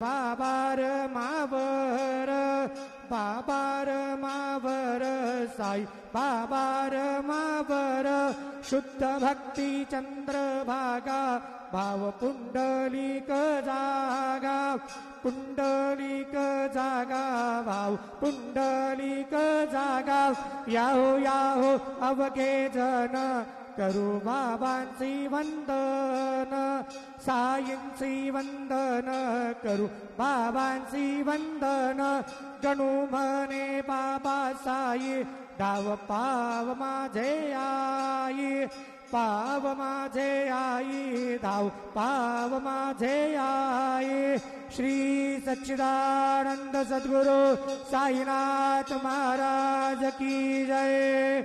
बाबार मावर बाबार मावर साई बाबार मावर शुद्ध भक्ती चंद्रभागा भाव पुंडलिक जागा पुंडलिक जागा भाव पुंडलिक जागा याहो याहो अवघे जन करू बाबांची वंदन साईंची वंदन करू बाबांची वंदन गणू म्हणे बाबा साई डाव पाव माझे आई पाव माझे आई धाव पाव माझे आई श्री सच्चिदानंद सद्गुरु साईनाथ महाराज की जय।